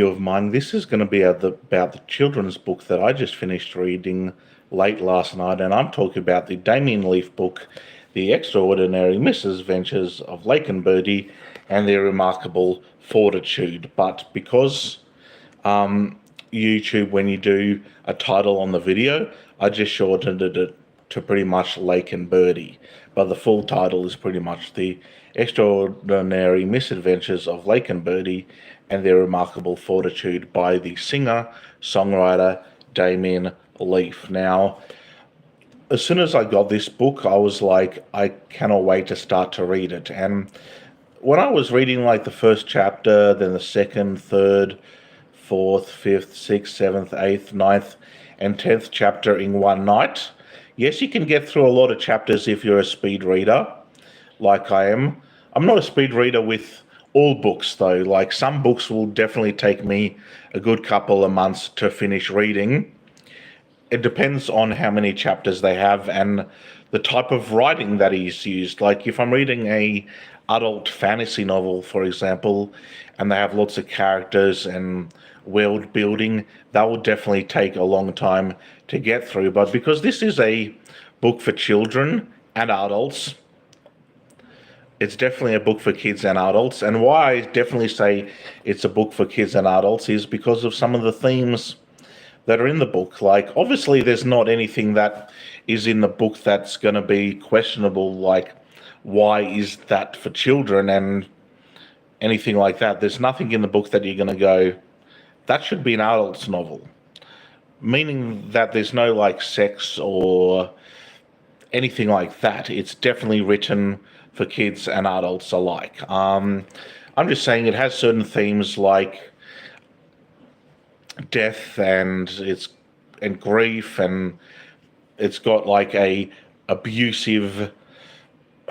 of mine. This is going to be about the children's book that I just finished reading late last night, and I'm talking about the Damien Leith book, The Extraordinary Misadventures of Lake and Birdy and Their Remarkable Fortitude. But because YouTube, when you do a title on the video, I just shortened it to pretty much Lake and Birdy. But the full title is pretty much The Extraordinary Misadventures of Lake and Birdy and Their Remarkable Fortitude by the singer-songwriter Damien Leith. Now, as soon as I got this book, I was like, I cannot wait to start to read it. And when I was reading like the first chapter, then the second, third, fourth, fifth, sixth, seventh, eighth, ninth, and 10th chapter in one night. Yes, you can get through a lot of chapters if you're a speed reader, like I am. I'm not a speed reader with all books, though. Like, some books will definitely take me a good couple of months to finish reading. It depends on how many chapters they have and the type of writing that is used. Like, if I'm reading a adult fantasy novel, for example, and they have lots of characters and world building, that will definitely take a long time to get through. But because this is a book for children and adults, it's definitely a book for kids and adults. And why I definitely say it's a book for kids and adults is because of some of the themes that are in the book. Like, obviously there's not anything that is in the book that's going to be questionable, like why is that for children and anything like that. There's nothing in the book that you're going to go, that should be an adult's novel. Meaning that there's no like sex or anything like that. It's definitely written for kids and adults alike. I'm just saying it has certain themes like death and grief, and it's got like a abusive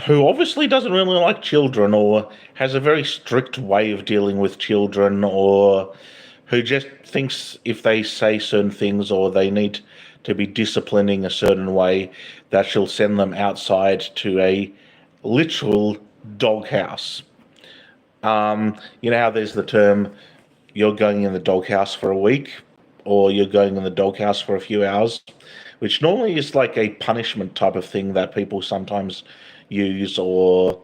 who obviously doesn't really like children or has a very strict way of dealing with children, or who just thinks if they say certain things or they need to be disciplining a certain way, that she'll send them outside to a literal doghouse. You know how there's the term, you're going in the doghouse for a week, or you're going in the doghouse for a few hours, which normally is like a punishment type of thing that people sometimes use, or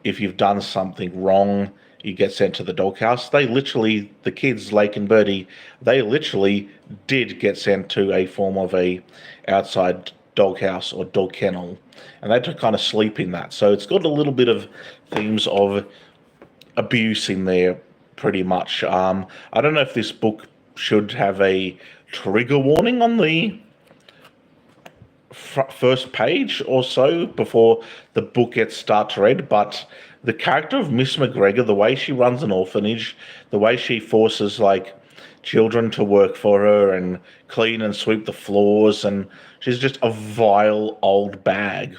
if you've done something wrong, you get sent to the doghouse. They literally, the kids, Lake and Birdy, they literally did get sent to a form of a outside doghouse or dog kennel, and they had to kind of sleep in that. So it's got a little bit of themes of abuse in there, pretty much. I don't know if this book should have a trigger warning on the first page or so before the book gets start to read, but the character of Miss McGregor, the way she runs an orphanage, the way she forces like children to work for her and clean and sweep the floors, and she's just a vile old bag,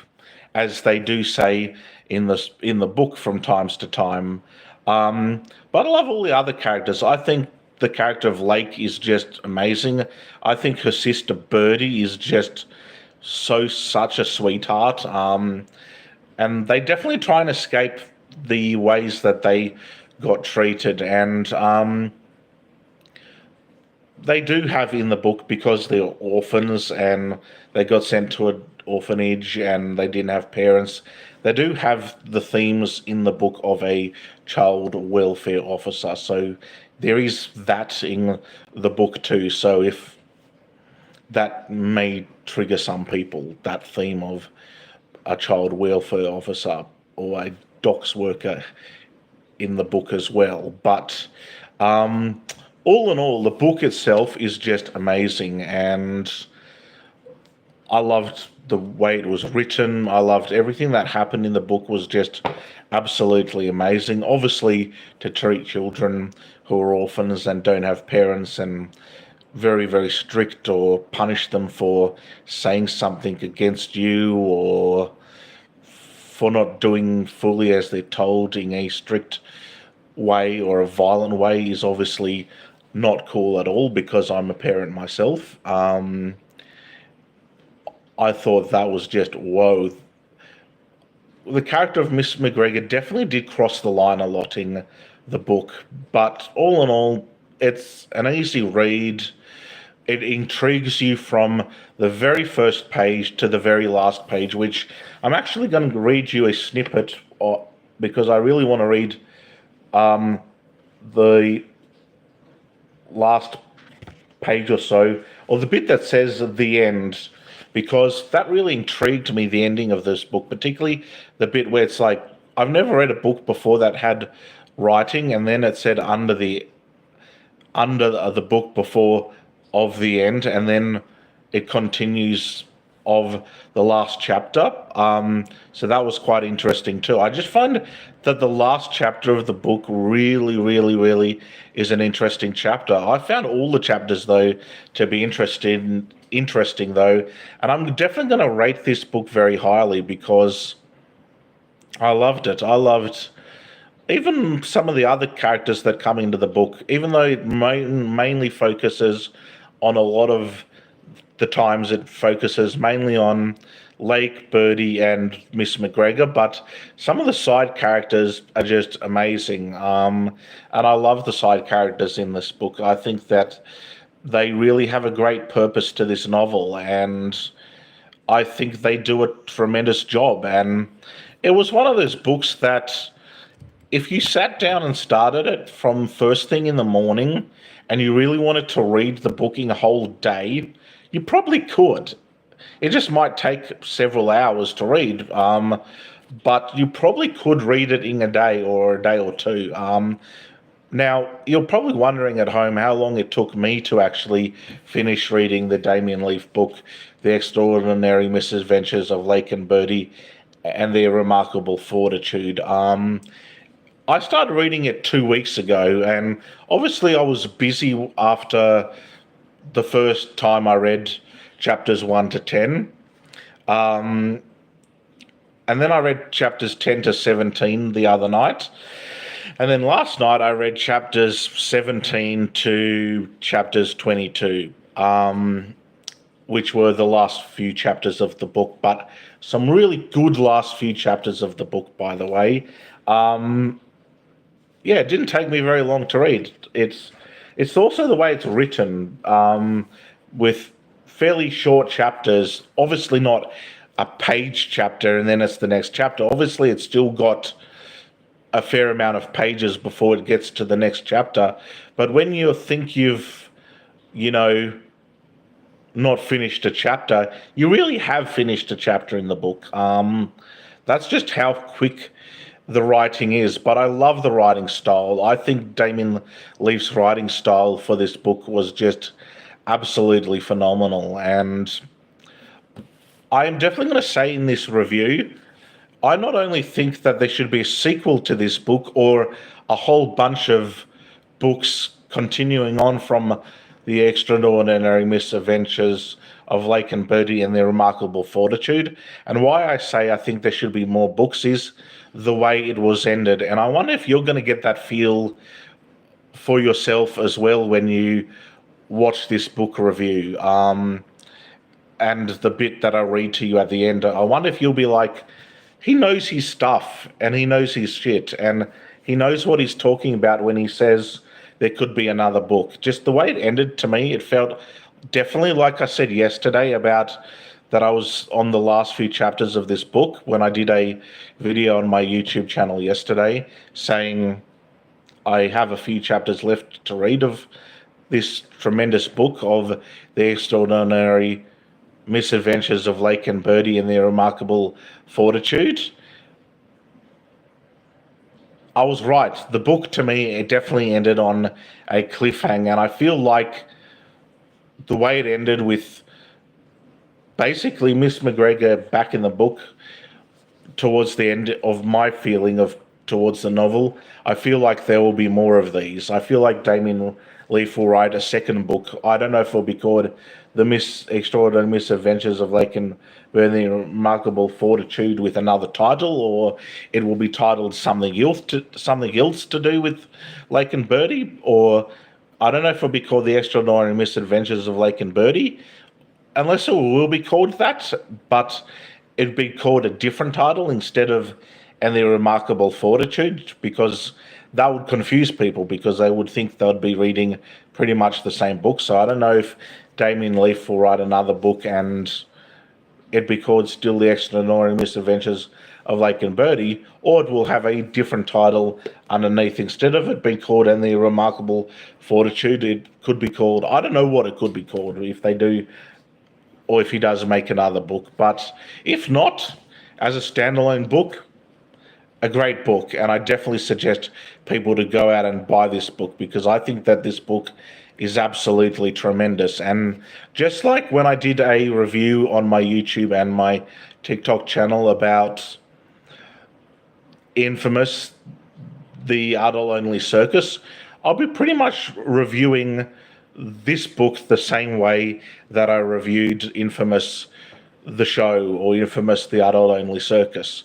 as they do say in the book from times to time. But I love all the other characters. I think the character of Lake is just amazing. I think her sister Birdy is just such a sweetheart. And they definitely try and escape the ways that they got treated. And they do have in the book, because they're orphans and they got sent to an orphanage and they didn't have parents, they do have the themes in the book of a child welfare officer. So there is that in the book too. So if that may trigger some people, that theme of a child welfare officer or a docks worker in the book as well. But all in all, the book itself is just amazing, and I loved the way it was written. I loved everything that happened in the book, was just absolutely amazing. Obviously, to treat children who are orphans and don't have parents and very, very strict, or punish them for saying something against you or for not doing fully as they're told in a strict way or a violent way, is obviously not cool at all, because I'm a parent myself. I thought that was just, whoa. The character of Miss McGregor definitely did cross the line a lot in the book, but all in all, it's an easy read. It intrigues you from the very first page to the very last page, which I'm actually going to read you a snippet because I really want to read the last page or so, or the bit that says the end, because that really intrigued me, the ending of this book, particularly the bit where it's like, I've never read a book before that had writing, and then it said under the book before of the end, and then it continues of the last chapter. So that was quite interesting too. I just find that the last chapter of the book really, really, really is an interesting chapter. I found all the chapters though to be interesting though, and I'm definitely going to rate this book very highly because I loved it. I loved even some of the other characters that come into the book, even though it mainly focuses on a lot of the times it focuses mainly on Lake, Birdy, and Miss McGregor, but some of the side characters are just amazing. And I love the side characters in this book. I think that they really have a great purpose to this novel, and I think they do a tremendous job. And it was one of those books that if you sat down and started it from first thing in the morning and you really wanted to read the book in a whole day, you probably could. It just might take several hours to read, but you probably could read it in a day or a day or two. Now, you're probably wondering at home how long it took me to actually finish reading the Damien Leith book, The Extraordinary Misadventures of Lake and Birdy and Their Remarkable Fortitude. I started reading it 2 weeks ago, and obviously I was busy after the first time I read chapters 1 to 10. And then I read chapters 10 to 17 the other night. And then last night I read chapters 17 to chapters 22, which were the last few chapters of the book, but some really good last few chapters of the book, by the way. Yeah, it didn't take me very long to read. It's also the way it's written, with fairly short chapters. Obviously not a page chapter and then it's the next chapter. Obviously it's still got a fair amount of pages before it gets to the next chapter. But when you think you've, not finished a chapter, you really have finished a chapter in the book. That's just how quick the writing is, but I love the writing style. I think Damien Leith's writing style for this book was just absolutely phenomenal, and I am definitely going to say in this review, I not only think that there should be a sequel to this book or a whole bunch of books continuing on from The Extraordinary Misadventures of Lake and Birdy and Their Remarkable Fortitude. And why I say I think there should be more books is the way it was ended. And I wonder if you're going to get that feel for yourself as well when you watch this book review. And the bit that I read to you at the end, I wonder if you'll be like, he knows his stuff and he knows his shit and he knows what he's talking about when he says there could be another book. Just the way it ended to me, it felt definitely like I said yesterday about that I was on the last few chapters of this book when I did a video on my YouTube channel yesterday saying I have a few chapters left to read of this tremendous book of The Extraordinary Misadventures of Lake and Birdy and Their Remarkable Fortitude. I was right. The book, to me, it definitely ended on a cliffhanger, and I feel like the way it ended with basically Miss McGregor back in the book towards the end of my feeling of towards the novel, I feel like there will be more of these. I feel like Damien Leith will write a second book. I don't know if it'll be called The Extraordinary Misadventures of Lake and Birdy Remarkable Fortitude with another title, or it will be titled something else to do with Lake and Birdy, or I don't know if it'll be called The Extraordinary Misadventures of Lake and Birdy, unless it will be called that, but it'd be called a different title instead of And Their Remarkable Fortitude, because that would confuse people because they would think they'd be reading pretty much the same book. So I don't know if Damien Leith will write another book and it'd be called still The Extraordinary Misadventures of Lake and Birdy, or it will have a different title underneath. Instead of it being called And the Remarkable Fortitude, it could be called, I don't know what it could be called if they do, or if he does make another book. But if not, as a standalone book, a great book, and I definitely suggest people to go out and buy this book because I think that this book is absolutely tremendous. And just like when I did a review on my YouTube and my TikTok channel about Infamous, the adult-only circus, I'll be pretty much reviewing this book the same way that I reviewed Infamous, the show, or Infamous, the adult-only circus.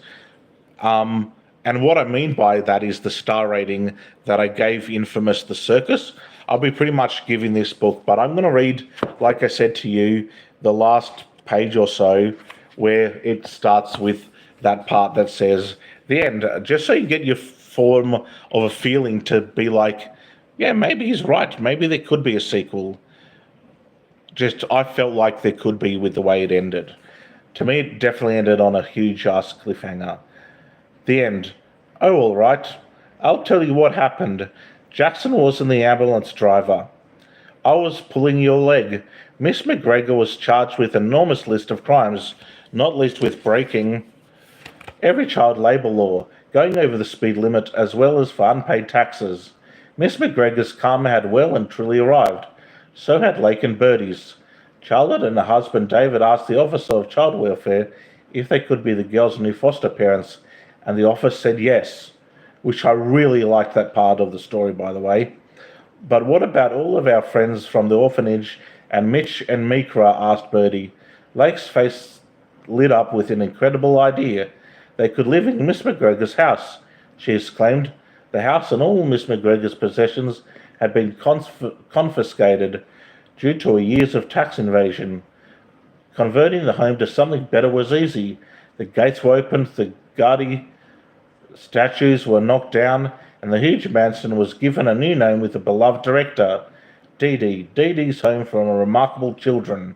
And what I mean by that is the star rating that I gave Infamous the Circus. I'll be pretty much giving this book, but I'm going to read, like I said to you, the last page or so where it starts with that part that says the end, just so you get your form of a feeling to be like, yeah, maybe he's right. Maybe there could be a sequel. Just, I felt like there could be with the way it ended. To me, it definitely ended on a huge-ass cliffhanger. The end. Oh, all right. I'll tell you what happened. Jackson wasn't the ambulance driver. I was pulling your leg. Miss McGregor was charged with an enormous list of crimes, not least with breaking every child labour law, going over the speed limit, as well as for unpaid taxes. Miss McGregor's karma had well and truly arrived. So had Lake and Birdy's. Charlotte and her husband David asked the officer of child welfare if they could be the girls' new foster parents, and the officer said yes, which I really liked that part of the story, by the way. But what about all of our friends from the orphanage and Mitch and Mikra, asked Birdy. Lake's face lit up with an incredible idea. They could live in Miss McGregor's house, she exclaimed. The house and all Miss McGregor's possessions had been confiscated due to years of tax evasion. Converting the home to something better was easy. The gates were opened, the Gardy statues were knocked down, and the huge mansion was given a new name with the beloved director, Dee Dee, Dee Dee's Home for Remarkable Children.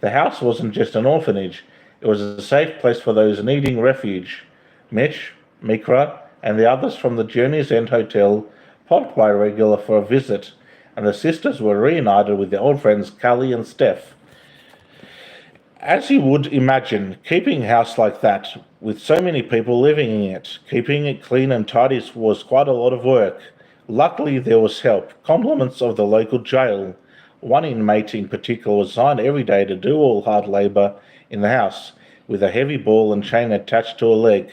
The house wasn't just an orphanage, it was a safe place for those needing refuge. Mitch, Mikra, and the others from the Journey's End Hotel popped by regular for a visit, and the sisters were reunited with their old friends Callie and Steph. As you would imagine, keeping a house like that, with so many people living in it, keeping it clean and tidy was quite a lot of work. Luckily, there was help, compliments of the local jail. One inmate in particular was assigned every day to do all hard labour in the house, with a heavy ball and chain attached to her leg.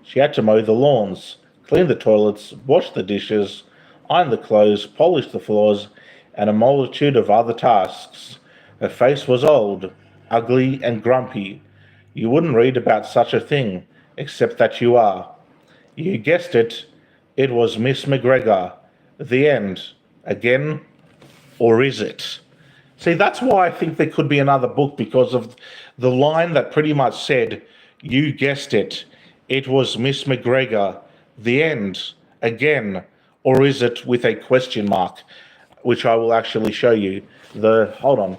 She had to mow the lawns, clean the toilets, wash the dishes, iron the clothes, polish the floors, and a multitude of other tasks. Her face was old, ugly, and grumpy. You wouldn't read about such a thing, except that you are. You guessed it, it was Miss McGregor. The end. Again, or is it? See, that's why I think there could be another book, because of the line that pretty much said, you guessed it, it was Miss McGregor. The end. Again, or is it, with a question mark, which I will actually show you. Hold on.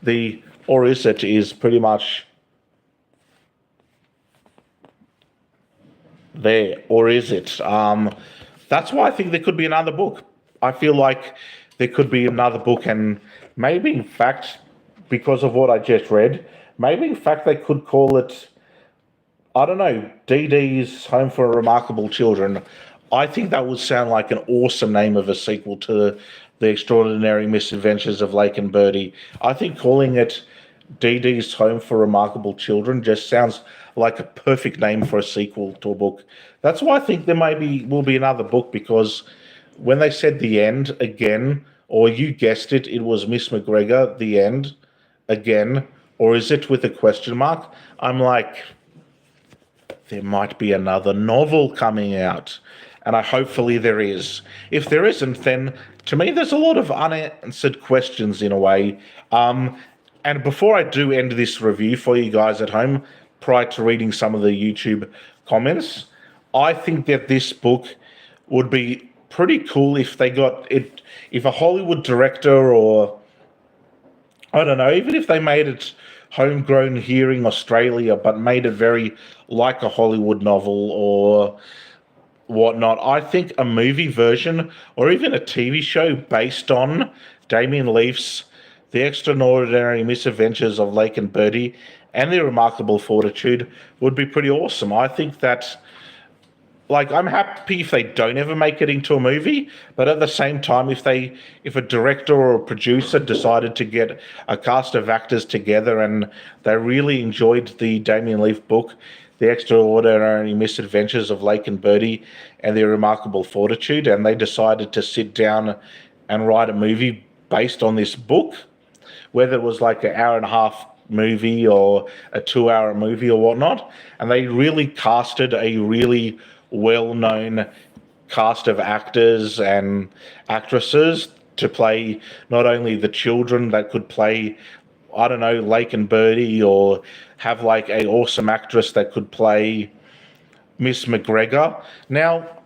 The or is it is pretty much there, or is it? That's why I think there could be another book. I feel like there could be another book, and maybe, in fact, because of what I just read, maybe, in fact, they could call it, I don't know, Dee Dee's Home for Remarkable Children. I think that would sound like an awesome name of a sequel to The Extraordinary Misadventures of Lake and Birdy. I think calling it Dee Dee's Home for Remarkable Children just sounds like a perfect name for a sequel to a book. That's why I think there will be another book, because when they said the end again, or you guessed it, it was Miss McGregor, the end again, or is it, with a question mark? I'm like, there might be another novel coming out, and hopefully there is. If there isn't, then to me there's a lot of unanswered questions in a way. And before I do end this review for you guys at home, prior to reading some of the YouTube comments, I think that this book would be pretty cool if they got it, if a Hollywood director, or I don't know, even if they made it homegrown here in Australia, but made it very like a Hollywood novel or whatnot. I think a movie version or even a TV show based on Damien Leith's The Extraordinary Misadventures of Lake and Birdy and Their Remarkable Fortitude would be pretty awesome. I think that, like, I'm happy if they don't ever make it into a movie, but at the same time, if a director or a producer decided to get a cast of actors together and they really enjoyed the Damien Leith book, The Extraordinary Misadventures of Lake and Birdy and Their Remarkable Fortitude, and they decided to sit down and write a movie based on this book, whether it was like an hour and a half movie or a 2 hour movie or whatnot, and they really casted a really well-known cast of actors and actresses to play not only the children that could play, I don't know, Lake and Birdy, or have like a awesome actress that could play Miss McGregor. Now,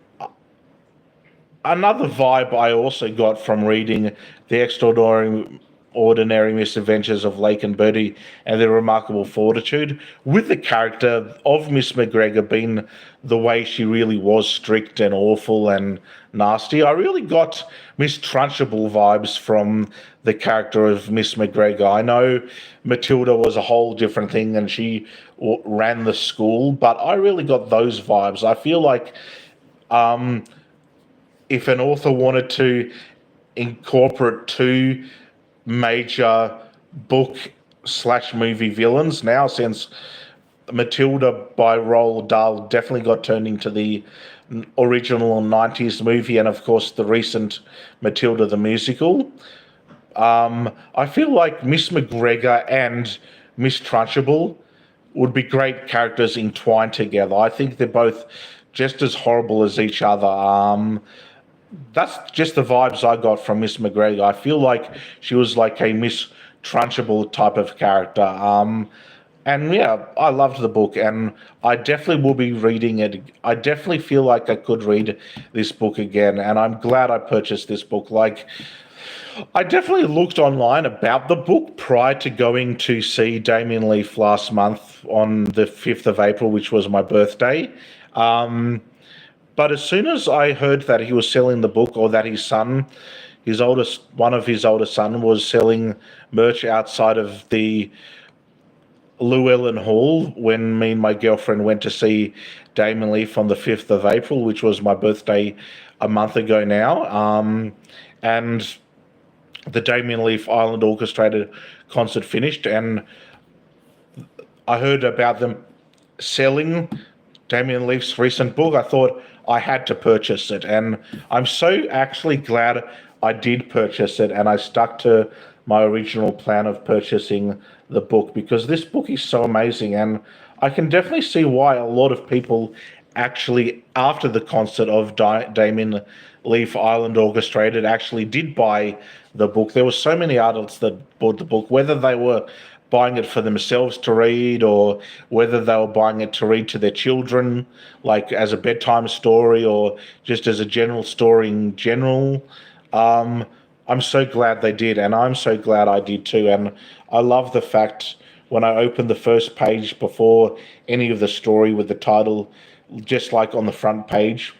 another vibe I also got from reading The Extraordinary Misadventures of Lake and Birdy and Their Remarkable Fortitude, with the character of Miss McGregor being the way she really was, strict and awful and nasty, I really got Miss Trunchbull vibes from the character of Miss McGregor. I know Matilda was a whole different thing and she ran the school, but I really got those vibes. I feel like if an author wanted to incorporate two major book / movie villains now, since Matilda by Roald Dahl definitely got turned into the original 90s movie and of course the recent Matilda the musical, I feel like Miss McGregor and Miss Trunchbull would be great characters entwined together. I think they're both just as horrible as each other. That's just the vibes I got from Miss McGregor. I feel like she was like a Miss Trunchbull type of character. And yeah, I loved the book, and I definitely will be reading it. I definitely feel like I could read this book again, and I'm glad I purchased this book. Like, I definitely looked online about the book prior to going to see Damien Leith last month on the 5th of April, which was my birthday. But as soon as I heard that he was selling the book, or that his son, one of his oldest son, was selling merch outside of the Llewellyn Hall when me and my girlfriend went to see Damien Leith on the 5th of April, which was my birthday a month ago now. And the Damien Leith Island Orchestrated concert finished, and I heard about them selling Damien Leith's recent book. I thought I had to purchase it, and I'm so actually glad I did purchase it, and I stuck to my original plan of purchasing the book, because this book is so amazing, and I can definitely see why a lot of people actually, after the concert of Damien Leith Island Orchestrated, actually did buy the book. There were so many adults that bought the book, whether they were buying it for themselves to read or whether they were buying it to read to their children, like as a bedtime story or just as a general story in general. I'm so glad they did, and I'm so glad I did too. And I love the fact when I opened the first page before any of the story with the title, just like on the front page,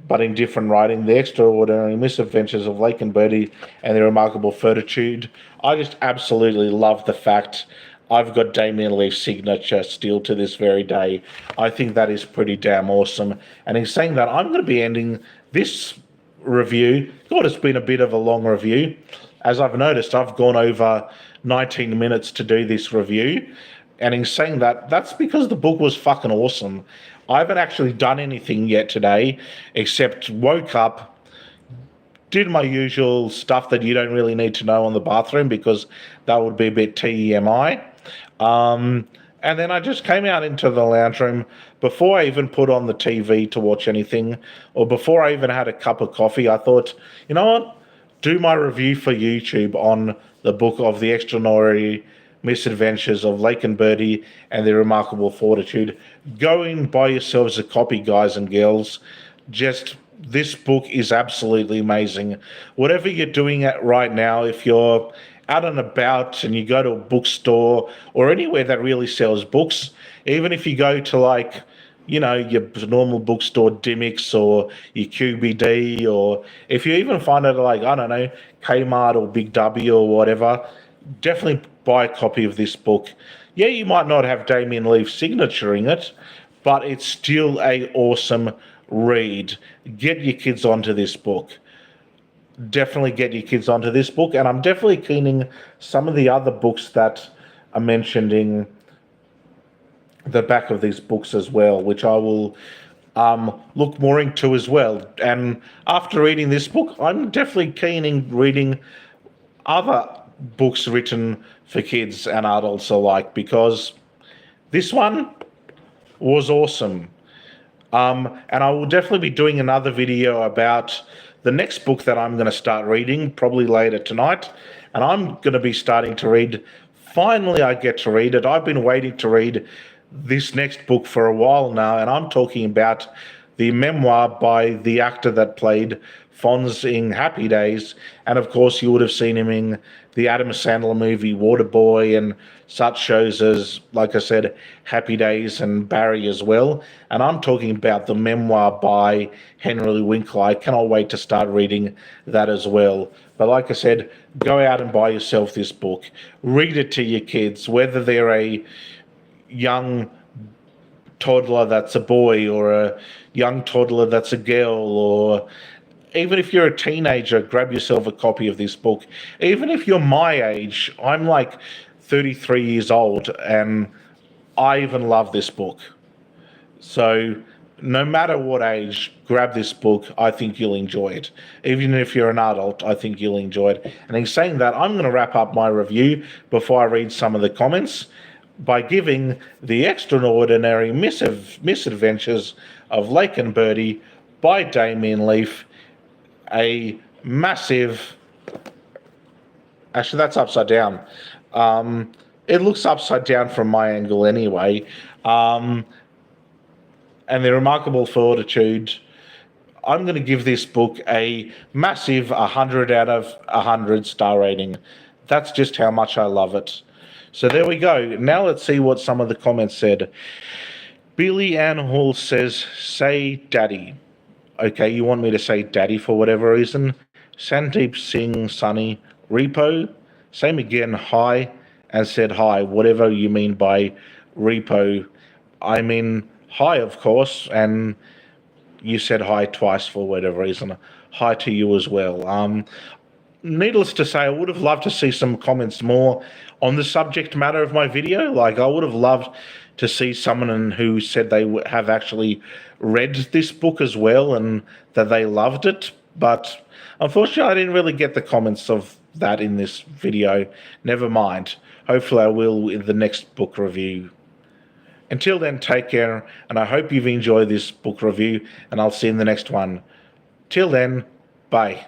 but in different writing, The Extraordinary Misadventures of Lake and Birdy and Their Remarkable Fortitude. I just absolutely love the fact I've got Damien Leith's signature still to this very day. I think that is pretty damn awesome. And in saying that, I'm going to be ending this review. God, it's been a bit of a long review. As I've noticed, I've gone over 19 minutes to do this review. And in saying that, that's because the book was fucking awesome. I haven't actually done anything yet today, except woke up, did my usual stuff that you don't really need to know on the bathroom, because that would be a bit TMI. And then I just came out into the lounge room before I even put on the TV to watch anything, or before I even had a cup of coffee. I thought, you know what? Do my review for YouTube on the book of The Extraordinary Misadventures of Lake and Birdy and Their Remarkable Fortitude. Go and buy yourselves a copy, guys and girls. Just this book is absolutely amazing. Whatever you're doing at right now, if you're out and about and you go to a bookstore or anywhere that really sells books, even if you go to like, your normal bookstore, Dimmicks or your QBD, or if you even find it like, I don't know, Kmart or Big W or whatever, definitely buy a copy of this book. Yeah, you might not have Damien Leith's signature in it, but it's still a awesome read. Get your kids onto this book. Definitely get your kids onto this book, and I'm definitely keening some of the other books that are mentioned in the back of these books as well, which I will look more into as well. And after reading this book, I'm definitely keen in reading other books written for kids and adults alike, because this one was awesome. And I will definitely be doing another video about the next book that I'm going to start reading, probably later tonight. And I'm going to be starting to read, finally I get to read it. I've been waiting to read this next book for a while now, and I'm talking about the memoir by the actor that played Fonz in Happy Days. And of course, you would have seen him in the Adam Sandler movie Waterboy and such shows as, like I said, Happy Days and Barry as well. And I'm talking about the memoir by Henry Winkler. I cannot wait to start reading that as well. But like I said, go out and buy yourself this book. Read it to your kids, whether they're a young toddler that's a boy or a young toddler that's a girl, or even if you're a teenager, grab yourself a copy of this book. Even if you're my age, I'm like 33 years old and I even love this book. So no matter what age, grab this book. I think you'll enjoy it. Even if you're an adult, I think you'll enjoy it. And in saying that, I'm going to wrap up my review before I read some of the comments by giving The Extraordinary Misadventures of Lake and Birdy by Damien Leith a massive... Actually, that's upside down. It looks upside down from my angle anyway. And The Remarkable Fortitude. I'm going to give this book a massive 100 out of 100 star rating. That's just how much I love it. So there we go. Now let's see what some of the comments said. Billy Ann Hall says, say daddy. Okay, you want me to say daddy for whatever reason. Sandeep Singh Sunny Repo. Same again, hi, and said hi, whatever you mean by repo. I mean hi, of course, and you said hi twice for whatever reason. Hi to you as well. Needless to say, I would have loved to see some comments more on the subject matter of my video. Like, I would have loved to see someone who said they have actually read this book as well and that they loved it. But unfortunately, I didn't really get the comments of that in this video. Never mind. Hopefully I will in the next book review. Until then, take care, and I hope you've enjoyed this book review, and I'll see you in the next one. Till then, bye.